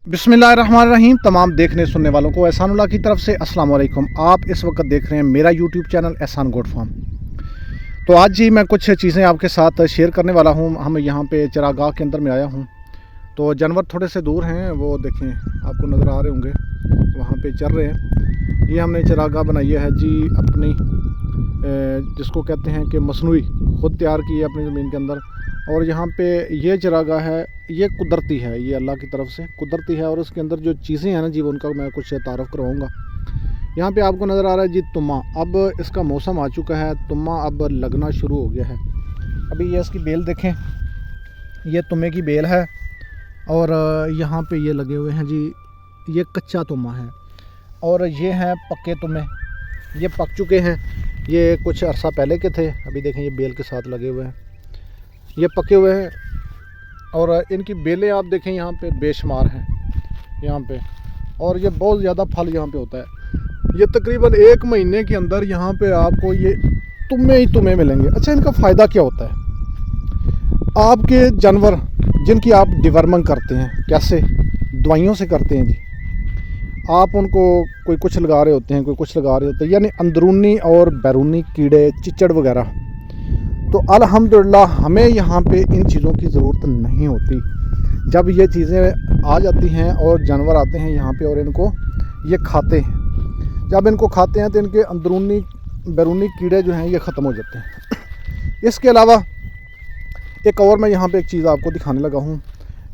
बिस्मिल्लाहिर्रहमानिर्रहीम। तमाम देखने सुनने वालों को एहसानुल्लाह की तरफ से अस्सलाम वालेकुम। आप इस वक्त देख रहे हैं मेरा यूट्यूब चैनल एहसान गोट फार्म। तो आज जी मैं कुछ चीज़ें आपके साथ शेयर करने वाला हूं। हम यहाँ पे चरागाह के अंदर में आया हूं, तो जानवर थोड़े से दूर हैं, वो देखें आपको नज़र आ रहे होंगे, वहाँ पे चल रहे हैं। ये हमने चरागाह बनाई है जी अपनी, जिसको कहते हैं कि मसनूई, ख़ुद तैयार की है अपनी ज़मीन के अंदर। और यहाँ पे ये चरागाह है, ये कुदरती है, ये अल्लाह की तरफ से कुदरती है। और उसके अंदर जो चीज़ें हैं ना जी, उनका मैं कुछ तारफ़ करवाऊँगा। यहाँ पे आपको नज़र आ रहा है जी तुम्मा। अब इसका मौसम आ चुका है, तुम्मा अब लगना शुरू हो गया है। अभी ये इसकी बेल देखें, ये तुम्मे की बेल है। और यहाँ पे ये लगे हुए हैं जी, ये कच्चा तुम्मा है। और ये हैं पक्के तुम्मे, ये पक चुके हैं। ये कुछ अरसा पहले के थे, अभी देखें ये बेल के साथ लगे हुए हैं, ये पके हुए हैं। और इनकी बेलें आप देखें यहाँ पे बेशुमार हैं यहाँ पे। और ये बहुत ज़्यादा फल यहाँ पे होता है। ये तकरीबन 1 महीने के अंदर यहाँ पे आपको ये तुम्मे ही तुम्मे मिलेंगे। अच्छा, इनका फ़ायदा क्या होता है? आपके जानवर जिनकी आप डिवर्मिंग करते हैं, कैसे दवाइयों से करते हैं जी। आप उनको कोई कुछ लगा रहे होते हैं, कोई कुछ लगा रहे होते हैं, यानी अंदरूनी और बैरूनी कीड़े, चिचड़ वगैरह। तो अल्हम्दुलिल्लाह हमें यहाँ पे इन चीज़ों की ज़रूरत नहीं होती। जब ये चीज़ें आ जाती हैं और जानवर आते हैं यहाँ पे और इनको ये खाते हैं, जब इनको खाते हैं तो इनके अंदरूनी बैरूनी कीड़े जो हैं ये ख़त्म हो जाते हैं। इसके अलावा एक और मैं यहाँ पे एक चीज़ आपको दिखाने लगा हूँ,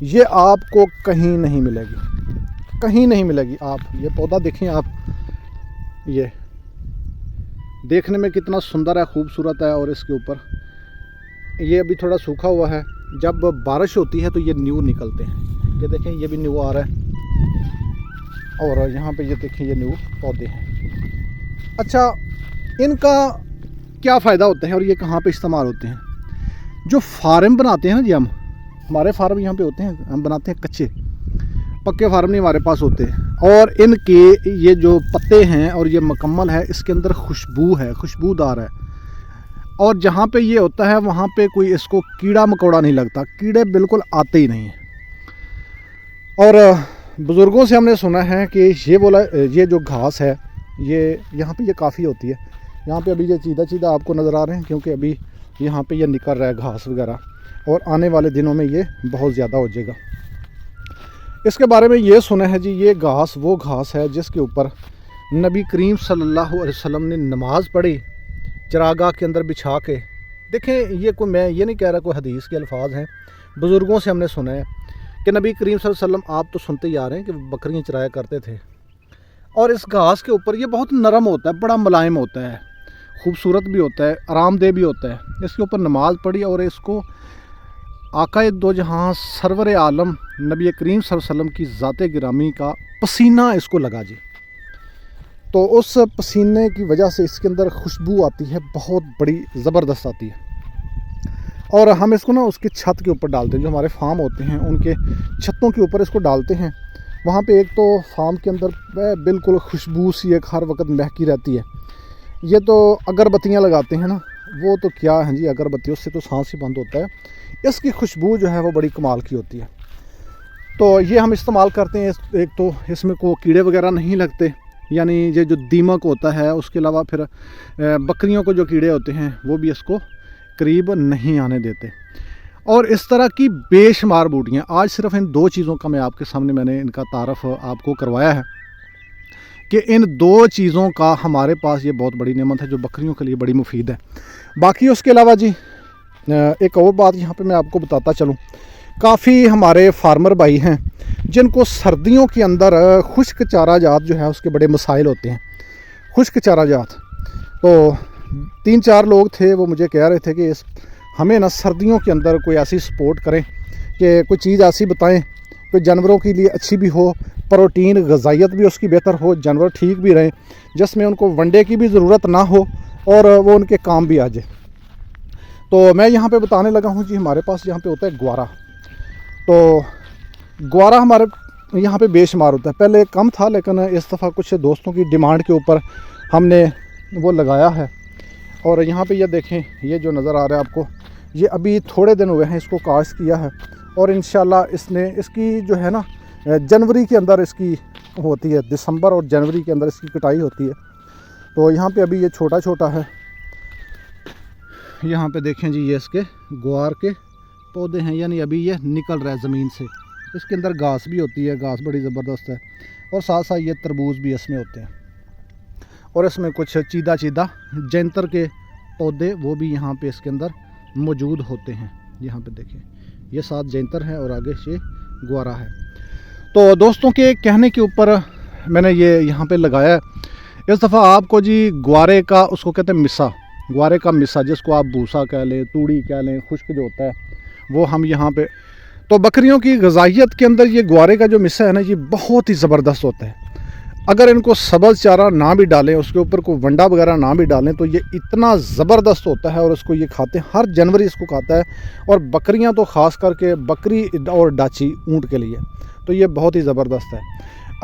ये आपको कहीं नहीं मिलेगी, कहीं नहीं मिलेगी। आप ये पौधा देखें, आप ये देखने में कितना सुंदर है, खूबसूरत है। और इसके ऊपर ये अभी थोड़ा सूखा हुआ है, जब बारिश होती है तो ये न्यू निकलते हैं। ये देखें, ये भी न्यू आ रहा है। और यहाँ पे ये देखें, ये न्यू पौधे हैं। अच्छा, इनका क्या फ़ायदा होता है और ये कहाँ पे इस्तेमाल होते हैं? जो फार्म बनाते हैं ना जी, हम हमारे फार्म यहाँ पे होते हैं, हम बनाते हैं कच्चे, पक्के फार्म नहीं हमारे पास होते। और इनके ये जो पत्ते हैं और ये मुकम्मल है, इसके अंदर खुशबू है, खुशबूदार है। और जहाँ पे ये होता है वहाँ पे कोई इसको कीड़ा मकोड़ा नहीं लगता, कीड़े बिल्कुल आते ही नहीं हैं। और बुज़ुर्गों से हमने सुना है कि ये जो घास है, ये यहाँ पे ये काफ़ी होती है। यहाँ पे अभी ये चीदा आपको नज़र आ रहे हैं, क्योंकि अभी यहाँ पे ये निकल रहा है घास वगैरह, और आने वाले दिनों में ये बहुत ज़्यादा हो जाएगा। इसके बारे में ये सुना है जी, ये घास वो घास है जिसके ऊपर नबी करीम सल्लल्लाहु अलैहि वसल्लम ने नमाज़ पढ़ी चरागाह के अंदर बिछा के। देखें, ये कोई, मैं ये नहीं कह रहा कोई हदीस के अल्फाज हैं, बुज़ुर्गों से हमने सुना है कि नबी करीम सल्लल्लाहु अलैहि वसल्लम, आप तो सुनते ही आ रहे हैं कि बकरियाँ चराया करते थे। और इस घास के ऊपर ये बहुत नरम होता है, बड़ा मुलायम होता है, खूबसूरत भी होता है, आरामदेह भी होता है। इसके ऊपर नमाज़ पढ़ी और इसको आकाए दो जहाँ सरवर आलम नबी करीम सल्लल्लाहु अलैहि वसल्लम की ज़ाते गिरामी का पसीना इसको लगा जी। तो उस पसीने की वजह से इसके अंदर खुशबू आती है, बहुत बड़ी ज़बरदस्त आती है। और हम इसको ना उसकी छत के ऊपर डालते हैं, जो हमारे फार्म होते हैं उनके छतों के ऊपर इसको डालते हैं। वहाँ पे एक तो फार्म के अंदर बिल्कुल खुशबू सी एक हर वक्त महकी रहती है। ये तो अगरबत्तियाँ लगाते हैं ना, वो तो क्या है जी, अगरबत्तियों से तो सांस ही बंद होता है। इसकी खुशबू जो है वो बड़ी कमाल की होती है। तो ये हम इस्तेमाल करते हैं। एक तो इसमें को कीड़े वगैरह नहीं लगते, यानी ये जो दीमक होता है, उसके अलावा फिर बकरियों को जो कीड़े होते हैं वो भी इसको करीब नहीं आने देते। और इस तरह की बेशुमार बूटियाँ, आज सिर्फ इन 2 चीज़ों का मैं आपके सामने मैंने इनका तारफ़ आपको करवाया है कि इन 2 चीज़ों का हमारे पास ये बहुत बड़ी नेमत है, जो बकरियों के लिए बड़ी मुफीद है। बाकी उसके अलावा जी एक और बात यहाँ पे मैं आपको बताता चलूँ, काफ़ी हमारे फार्मर भाई हैं जिनको सर्दियों के अंदर खुश्क चारा जात जो है उसके बड़े मसाइल होते हैं। खुश्क चारा जात, तो 3-4 लोग थे, वो मुझे कह रहे थे कि हमें ना सर्दियों के अंदर कोई ऐसी सपोर्ट करें कि कोई चीज़ ऐसी बताएं कोई जानवरों के लिए अच्छी भी हो, प्रोटीन ग़िज़ाइयत भी उसकी बेहतर हो, जानवर ठीक भी रहें, जिसमें उनको वनडे की भी ज़रूरत ना हो और वो उनके काम भी आ जाए। तो मैं यहाँ पे बताने लगा हूँ जी, हमारे पास यहाँ पे होता है ग्वारा। तो ग्वारा हमारे यहाँ पे बेशुमार होता है, पहले कम था, लेकिन इस दफ़ा कुछ दोस्तों की डिमांड के ऊपर हमने वो लगाया है। और यहाँ पे ये देखें, ये जो नज़र आ रहा है आपको, ये अभी थोड़े दिन हुए हैं इसको कास्ट किया है। और इंशाल्लाह इसकी जो है ना जनवरी के अंदर इसकी होती है, दिसंबर और जनवरी के अंदर इसकी कटाई होती है। तो यहाँ पे अभी ये छोटा छोटा है। यहाँ पे देखें जी, ये इसके ग्वार के पौधे हैं, यानी अभी ये निकल रहा है ज़मीन से। इसके अंदर घास भी होती है, घास बड़ी ज़बरदस्त है, और साथ साथ ये तरबूज भी इसमें होते हैं। और इसमें कुछ चीदा जैंतर के पौधे वो भी यहाँ पे इसके अंदर मौजूद होते हैं। यहाँ पे देखिए, ये 7 जैंतर है और आगे से ग्वारा है। तो दोस्तों के कहने के ऊपर मैंने ये यहाँ पे लगाया है। इस दफ़ा आपको जी ग्वारे का, उसको कहते हैं मिसा, ग्वारे का मिसा, जिसको आप भूसा कह लें, तूड़ी कह लें, खुश्क जो होता है, वो हम यहाँ पे, तो बकरियों की ग़िज़ाइयत के अंदर ये ग्वारे का जो मिसा है ना, ये बहुत ही ज़बरदस्त होता है। अगर इनको सब्ज़ चारा ना भी डालें, उसके ऊपर कोई वंडा वगैरह ना भी डालें, तो ये इतना ज़बरदस्त होता है। और इसको ये खाते हैं, हर जानवर इसको खाता है, और बकरियां तो ख़ास करके बकरी और डाची ऊँट के लिए तो ये बहुत ही ज़बरदस्त है।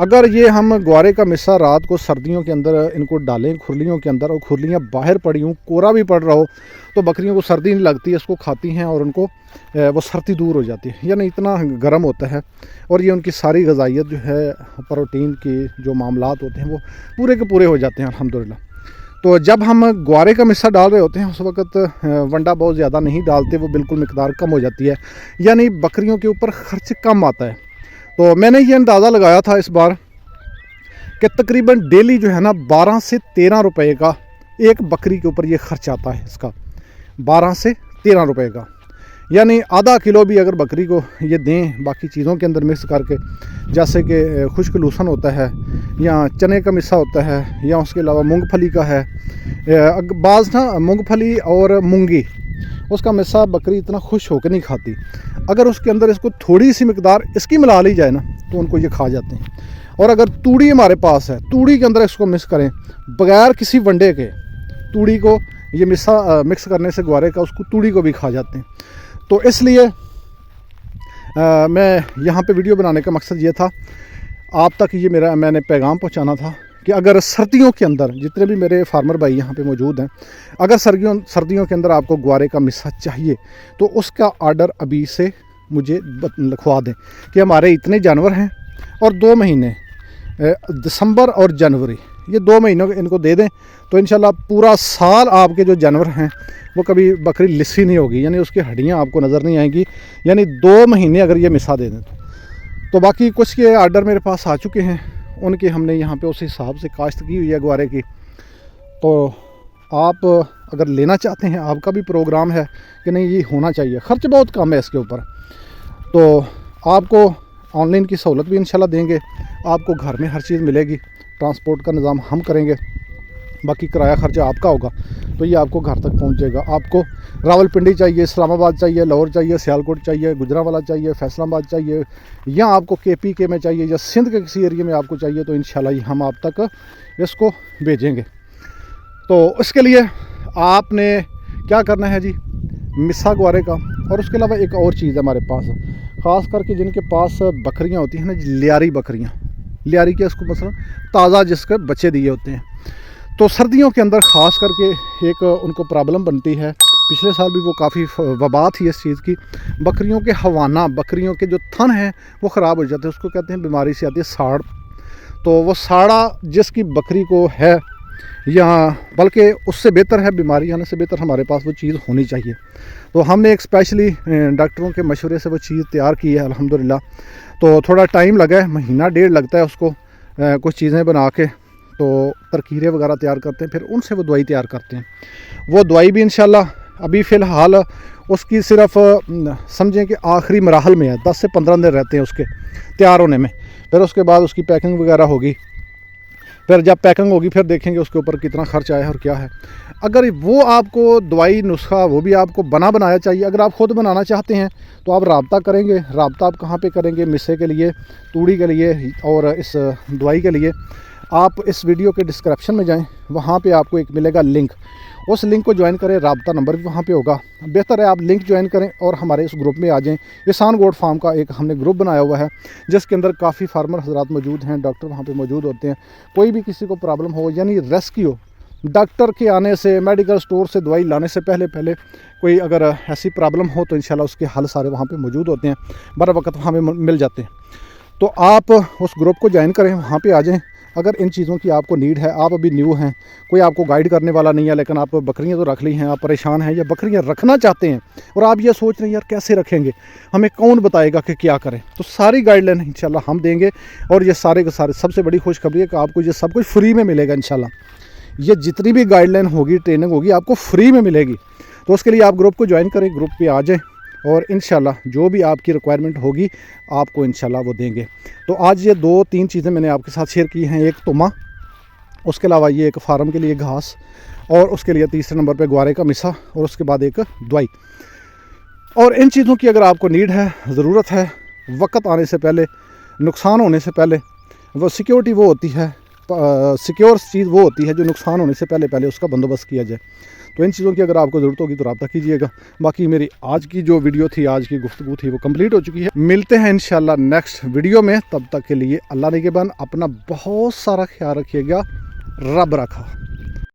अगर ये हम ग्वारे का मिसा रात को सर्दियों के अंदर इनको डालें खुरलियों के अंदर, और खुरलियाँ बाहर पड़ी हों, कोरा भी पड़ रहा हो, तो बकरियों को सर्दी नहीं लगती, इसको खाती हैं और उनको वो सर्दी दूर हो जाती है। यानी इतना गर्म होता है, और ये उनकी सारी ग़िज़ाइयत जो है, प्रोटीन की जो मामलात होते हैं, वो पूरे के पूरे हो जाते हैं अल्हम्दुलिल्लाह। तो जब हम ग्वारे का मिसा डाल रहे होते हैं, उस वक्त वंडा बहुत ज़्यादा नहीं डालते, वो बिल्कुल मिकदार कम हो जाती है, यानी बकरियों के ऊपर ख़र्च कम आता है। तो मैंने ये अंदाज़ा लगाया था इस बार कि तकरीबन डेली जो है ना 12 से 13 रुपए का एक बकरी के ऊपर ये ख़र्च आता है इसका, 12 से 13 रुपए का। यानी आधा किलो भी अगर बकरी को ये दें बाकी चीज़ों के अंदर मिक्स करके, जैसे कि खुश्क लूसन होता है, या चने का मिस्सा होता है, या उसके अलावा मूंगफली का है, बाज़ ना मूंगफली और मूंगी, उसका मिस्सा बकरी इतना खुश होकर नहीं खाती। अगर उसके अंदर इसको थोड़ी सी मिकदार इसकी मिला ली जाए ना, तो उनको ये खा जाते हैं। और अगर तूड़ी हमारे पास है, तूड़ी के अंदर इसको मिक्स करें बगैर किसी वंडे के, तूड़ी को ये मिस्सा मिक्स करने से ग्वारे का, उसको तूड़ी को भी खा जाते हैं। तो इसलिए मैं यहाँ पे वीडियो बनाने का मकसद ये था, आप तक ये मैंने पैगाम पहुँचाना था कि अगर सर्दियों के अंदर, जितने भी मेरे फार्मर भाई यहाँ पे मौजूद हैं, अगर सर्दियों के अंदर आपको ग्वारे का मिस्सा चाहिए, तो उसका आर्डर अभी से मुझे लिखवा दें कि हमारे इतने जानवर हैं, और 2 महीने दिसंबर और जनवरी, ये 2 महीनों इनको दे दें, तो इंशाल्लाह पूरा साल आपके जो जानवर हैं वो कभी बकरी लिस्सी नहीं होगी, यानी उसकी हड्डियाँ आपको नज़र नहीं आएंगी। यानी 2 महीने अगर ये मिसा दे दें तो बाकी कुछ के आर्डर मेरे पास आ चुके हैं, उनके हमने यहाँ पे उस हिसाब से काश्त की हुई है ग्वारे की। तो आप अगर लेना चाहते हैं, आपका भी प्रोग्राम है कि नहीं ये होना चाहिए, ख़र्च बहुत कम है इसके ऊपर, तो आपको ऑनलाइन की सहूलत भी इंशाल्लाह देंगे, आपको घर में हर चीज़ मिलेगी, ट्रांसपोर्ट का निज़ाम हम करेंगे, बाकी किराया खर्चा आपका होगा, तो ये आपको घर तक पहुंच जाएगा। आपको रावलपिंडी चाहिए, इस्लामाबाद चाहिए, लाहौर चाहिए, सियालकोट चाहिए, गुजरांवाला चाहिए, फैसलाबाद चाहिए, या आपको KPK में चाहिए, या सिंध के किसी एरिया में आपको चाहिए, तो इंशाल्लाह हम आप तक इसको भेजेंगे। तो इसके लिए आपने क्या करना है जी, मिस्सा ग्वारे का, और उसके अलावा एक और चीज़ है हमारे पास, ख़ास करके जिनके पास बकरियां होती हैं ना, लियारी बकरियां, लियारी के इसको मसलन ताज़ा जिसके बच्चे दिए होते हैं, तो सर्दियों के अंदर ख़ास करके एक उनको प्रॉब्लम बनती है। पिछले साल भी वो काफ़ी वबा थी इस चीज़ की, बकरियों के हवाना, बकरियों के जो थन हैं वो ख़राब हो जाते हैं, उसको कहते हैं, बीमारी से आती है साड़। तो वो साड़ा जिसकी बकरी को है, या बल्कि उससे बेहतर है, बीमारी आने से बेहतर हमारे पास वो चीज़ होनी चाहिए। तो हमने एक स्पेशली डॉक्टरों के मशवरे से वो चीज़ तैयार की है अल्हम्दुलिल्लाह। तो थोड़ा टाइम लगा है, महीना 1.5 लगता है उसको कुछ चीज़ें बना के, तो तरकीरें वगैरह तैयार करते हैं, फिर उनसे वो दवाई तैयार करते हैं। वो दवाई भी इंशाल्लाह अभी फ़िलहाल उसकी सिर्फ समझें कि आखिरी मराहल में है, 10 से 15 दिन रहते हैं उसके तैयार होने में, फिर उसके बाद उसकी पैकिंग वगैरह होगी, फिर जब पैकिंग होगी फिर देखेंगे उसके ऊपर कितना खर्च आया और क्या है। अगर वो आपको दवाई नुस्खा वो भी आपको बनाया चाहिए, अगर आप ख़ुद बनाना चाहते हैं तो आप रब्ता करेंगे। रब्ता आप कहाँ पे करेंगे? मिस्से के लिए, तूड़ी के लिए और इस दवाई के लिए आप इस वीडियो के डिस्क्रिप्शन में जाएं, वहाँ पे आपको एक मिलेगा लिंक, उस लिंक को ज्वाइन करें, रब्ता नंबर भी वहाँ पे होगा। बेहतर है आप लिंक ज्वाइन करें और हमारे इस ग्रुप में आ जाएं। एहसान गोट फार्म का एक हमने ग्रुप बनाया हुआ है जिसके अंदर काफ़ी फार्मर हजरात मौजूद हैं, डॉक्टर वहाँ पे मौजूद होते हैं। कोई भी किसी को प्रॉब्लम हो, यानी रेस्क्यू, डॉक्टर के आने से, मेडिकल स्टोर से दवाई लाने से पहले कोई अगर ऐसी प्रॉब्लम हो तो इंशाल्लाह उसके हल सारे वहाँ पे मौजूद होते हैं, बर वक्त वहाँ पे मिल जाते हैं। तो आप उस ग्रुप को ज्वाइन करें, वहाँ पे आ जाएं। अगर इन चीज़ों की आपको नीड है, आप अभी न्यू हैं, कोई आपको गाइड करने वाला नहीं है, लेकिन आप बकरियां तो रख ली हैं, आप परेशान हैं या बकरियां रखना चाहते हैं और आप ये सोच रहे हैं यार कैसे रखेंगे, हमें कौन बताएगा कि क्या करें, तो सारी गाइडलाइन इंशाल्लाह हम देंगे। और ये सारे के सारे सबसे बड़ी खुशखबरी है कि आपको ये सब कुछ फ्री में मिलेगा इंशाल्लाह। ये जितनी भी गाइडलाइन होगी, ट्रेनिंग होगी, आपको फ्री में मिलेगी। तो उसके लिए आप ग्रुप को ज्वाइन करें, ग्रुप पे आ जाएं और इंशाल्लाह जो भी आपकी रिक्वायरमेंट होगी आपको इंशाल्लाह वो देंगे। तो आज ये 2-3 चीज़ें मैंने आपके साथ शेयर की हैं। एक तुमा, उसके अलावा ये एक फार्म के लिए घास, और उसके लिए तीसरे नंबर पे ग्वारे का मिसा, और उसके बाद एक दवाई। और इन चीज़ों की अगर आपको नीड है, ज़रूरत है, वक्त आने से पहले, नुकसान होने से पहले, वो सिक्योरिटी वो होती है, सिक्योर चीज़ वो होती है जो नुकसान होने से पहले पहले उसका बंदोबस्त किया जाए। तो इन चीज़ों की अगर आपको ज़रूरत होगी तो रब्ता कीजिएगा। बाकी मेरी आज की जो वीडियो थी, आज की गुफ्तगू थी, वो कंप्लीट हो चुकी है। मिलते हैं इंशाल्लाह नेक्स्ट वीडियो में। तब तक के लिए अल्लाह निगहबान, अपना बहुत सारा ख्याल रखिएगा। रब रखा।